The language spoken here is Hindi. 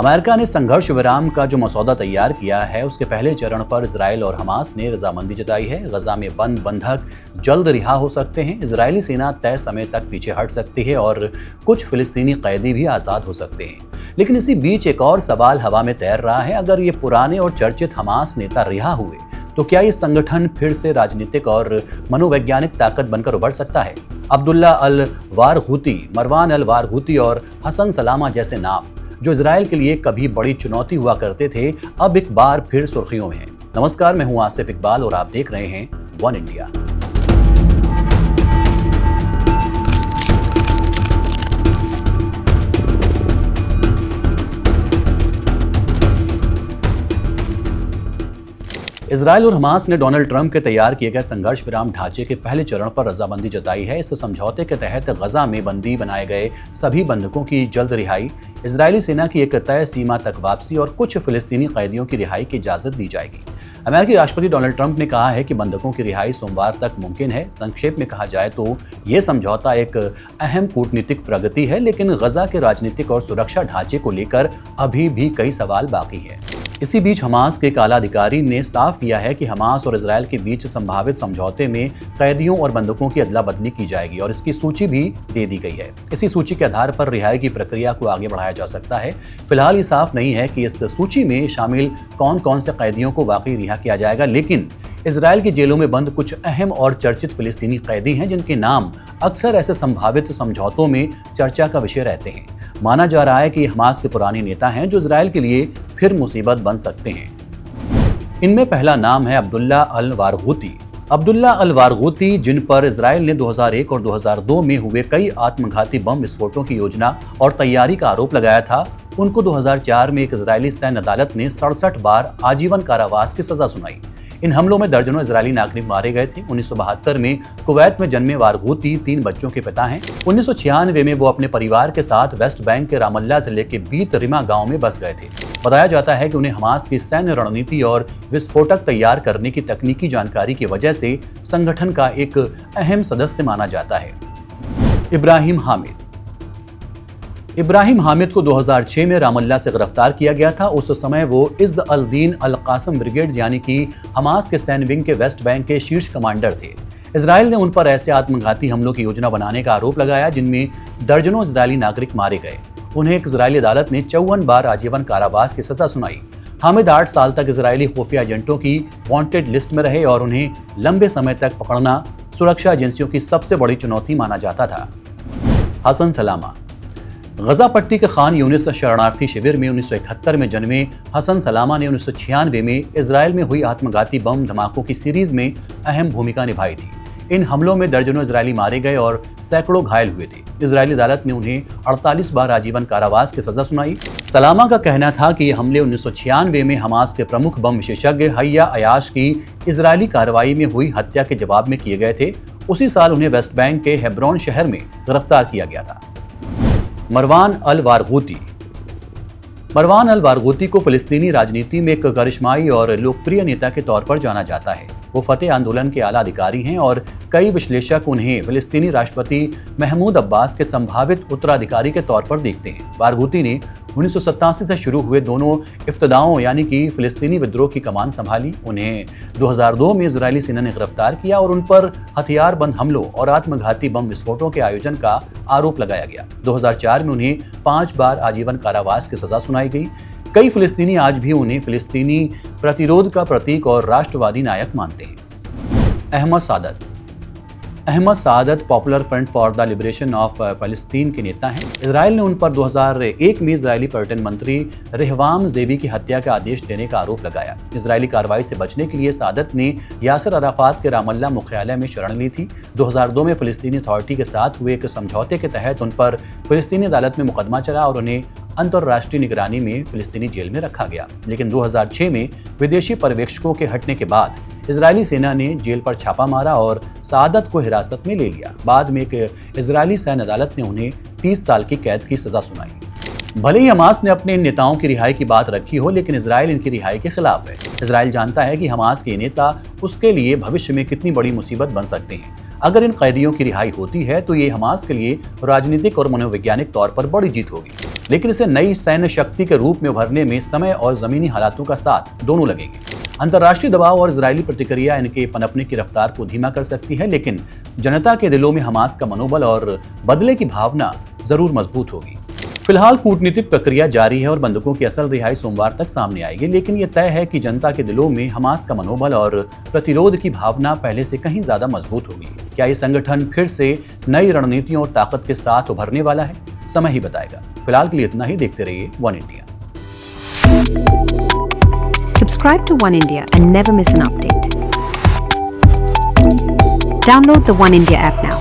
अमेरिका ने संघर्ष विराम का जो मसौदा तैयार किया है उसके पहले चरण पर इजराइल और हमास ने रजामंदी जताई है। गजा में बंद बंधक जल्द रिहा हो सकते हैं। इजरायली सेना तय समय तक पीछे हट सकती है और कुछ फिलिस्तीनी कैदी भी आज़ाद हो सकते हैं। लेकिन इसी बीच एक और सवाल हवा में तैर रहा है। अगर ये पुराने और चर्चित हमास नेता रिहा हुए तो क्या ये संगठन फिर से राजनीतिक और मनोवैज्ञानिक ताकत बनकर उभर सकता है? अब्दुल्ला अल वारगूती, मरवान अल वारगूती और हसन सलामा जैसे नाम जो इजराइल के लिए कभी बड़ी चुनौती हुआ करते थे, अब एक बार फिर सुर्खियों में हैं। नमस्कार, मैं हूं आसिफ इकबाल और आप देख रहे हैं वन इंडिया। इजराइल और हमास ने डोनाल्ड ट्रंप के तैयार किए गए संघर्ष विराम ढांचे के पहले चरण पर रजामंदी जताई है। इस समझौते के तहत गजा में बंदी बनाए गए सभी बंधकों की जल्द रिहाई, इजरायली सेना की एक तय सीमा तक वापसी और कुछ फिलिस्तीनी कैदियों की रिहाई की इजाजत दी जाएगी। अमेरिकी राष्ट्रपति डोनाल्ड ट्रंप ने कहा है कि बंधकों की रिहाई सोमवार तक मुमकिन है। संक्षेप में कहा जाए तो ये समझौता एक अहम कूटनीतिक प्रगति है, लेकिन गजा के राजनीतिक और सुरक्षा ढांचे को लेकर अभी भी कई सवाल बाकी हैं। इसी बीच हमास के एक आला अधिकारी ने साफ किया है कि हमास और इजराइल के बीच संभावित समझौते में कैदियों और बंधकों की अदला बदली की जाएगी और इसकी सूची भी दे दी गई है। इसी सूची के आधार पर रिहाई की प्रक्रिया को आगे बढ़ाया जा सकता है। फिलहाल ये साफ नहीं है कि इस सूची में शामिल कौन कौन से कैदियों को वाकई रिहा किया जाएगा, लेकिन इजराइल की जेलों में बंद कुछ अहम और चर्चित फिलिस्तीनी कैदी हैं जिनके नाम अक्सर ऐसे संभावित समझौतों में चर्चा का विषय रहते हैं। माना जा रहा है कि हमास के पुराने नेता हैं जो इजराइल के लिए फिर मुसीबत बन सकते हैं। इनमें पहला नाम है अब्दुल्ला अल वारगूती। अब्दुल्ला अल वारगूती, जिन पर इजराइल ने 2001 और 2002 में हुए कई आत्मघाती बम विस्फोटों की योजना और तैयारी का आरोप लगाया था, उनको 2004 में एक इजरायली सैन्य अदालत ने 67 बार आजीवन कारावास की सजा सुनाई। इन हमलों में दर्जनों इजरायली नागरिक मारे गए थे। 1972 में कुवैत में जन्मे वारगूती 3 बच्चों के पिता हैं। 1996 में वो अपने परिवार के साथ वेस्ट बैंक के रामल्ला जिले के बीत रिमा गांव में बस गए थे। बताया जाता है कि उन्हें हमास की सैन्य रणनीति और विस्फोटक तैयार करने की तकनीकी जानकारी की वजह से संगठन का एक अहम सदस्य माना जाता है। इब्राहिम हामिद को 2006 में रामल्ला से गिरफ्तार किया गया था। उस समय वो इज़्ज़ अल-दीन अल-कासम ब्रिगेड यानी कि हमास के सैन्य विंग के वेस्ट बैंक के शीर्ष कमांडर थे। इजराइल ने उन पर ऐसे आत्मघाती हमलों की योजना बनाने का आरोप लगाया जिनमें दर्जनों इजरायली नागरिक मारे गए। उन्हें एक इजरायली अदालत ने 54 बार आजीवन कारावास की सजा सुनाई। हामिद 8 साल तक इजरायली खुफिया एजेंटों की वांटेड लिस्ट में रहे और उन्हें लंबे समय तक पकड़ना सुरक्षा एजेंसियों की सबसे बड़ी चुनौती माना जाता था। हसन सलामा। गजा पट्टी के खान यूनिस शरणार्थी शिविर में 1971 में जन्मे हसन सलामा ने 1996 में इजराइल में हुई आत्मघाती बम धमाकों की सीरीज में अहम भूमिका निभाई थी। इन हमलों में दर्जनों इजरायली मारे गए और सैकड़ों घायल हुए थे। इजरायली अदालत ने उन्हें 48 बार आजीवन कारावास की सजा सुनाई। सलामा का कहना था कि ये हमले 1996 में हमास के प्रमुख बम विशेषज्ञ हय्या अयाश की इजरायली कार्रवाई में हुई हत्या के जवाब में किए गए थे। उसी साल उन्हें वेस्ट बैंक के हेब्रोन शहर में गिरफ्तार किया गया था। मरवान अल वारगूती को फिलिस्तीनी राजनीति में एक करिश्माई और लोकप्रिय नेता के तौर पर जाना जाता है। वो फतेह आंदोलन के आला अधिकारी हैं और कई विश्लेषक उन्हें फिलिस्तीनी राष्ट्रपति महमूद अब्बास के संभावित उत्तराधिकारी के तौर पर देखते हैं। वारगूती ने 1987 से शुरू हुए दोनों इफ्तदाओं यानी कि फिलिस्तीनी विद्रोह की कमान संभाली। उन्हें 2002 में इजरायली सेना ने गिरफ्तार किया और उन पर हथियारबंद हमलों और आत्मघाती बम विस्फोटों के आयोजन का आरोप लगाया गया। 2004 में उन्हें 5 बार आजीवन कारावास की सजा सुनाई गई। कई फिलिस्तीनी आज भी उन्हें फिलिस्तीनी प्रतिरोध का प्रतीक और राष्ट्रवादी नायक मानते हैं। Ahmed Saadat Popular Front for the Liberation of Palestine के नेता हैं। इजराइल ने उन पर 2001 में इजरायली पर्यटन मंत्री रेहवाम ज़ेवी की हत्या का आदेश देने का आरोप लगाया। इजरायली कार्रवाई से बचने के लिए सादत ने यासिर अराफात के रामल्ला मुख्यालय में शरण ली थी। 2002 में फिलिस्तीनी अथॉरिटी के साथ हुए एक समझौते के तहत उन पर फिलिस्तीनी अदालत में मुकदमा चला और उन्हें अंतर्राष्ट्रीय निगरानी में फिलिस्तीनी जेल में रखा गया। लेकिन 2006 में विदेशी पर्यवेक्षकों के हटने के बाद इजरायली सेना ने जेल पर छापा मारा और सादत को हिरासत में ले लिया। बाद में एक इजरायली सैन्य अदालत ने उन्हें 30 साल की कैद की सजा सुनाई। भले ही हमास ने अपने इन नेताओं की रिहाई की बात रखी हो, लेकिन इजराइल इनकी रिहाई के खिलाफ है। इजराइल जानता है कि हमास के नेता उसके लिए भविष्य में कितनी बड़ी मुसीबत बन सकते हैं। अगर इन कैदियों की रिहाई होती है तो ये हमास के लिए राजनीतिक और मनोवैज्ञानिक तौर पर बड़ी जीत होगी, लेकिन इसे नई सैन्य शक्ति के रूप में उभरने में समय और जमीनी हालातों का साथ दोनों लगेंगे। अंतर्राष्ट्रीय दबाव और इजरायली प्रतिक्रिया इनके पनपने की रफ्तार को धीमा कर सकती है, लेकिन जनता के दिलों में हमास का मनोबल और बदले की भावना जरूर मजबूत होगी। फिलहाल कूटनीतिक प्रक्रिया जारी है और बंधकों की असल रिहाई सोमवार तक सामने आएगी, लेकिन यह तय है कि जनता के दिलों में हमास का मनोबल और प्रतिरोध की भावना पहले से कहीं ज्यादा मजबूत होगी। क्या ये संगठन फिर से नई रणनीतियों और ताकत के साथ उभरने वाला है? समय ही बताएगा। फिलहाल के लिए इतना ही। देखते रहिए one India. Subscribe to One India and never miss an update. Download the One India app now.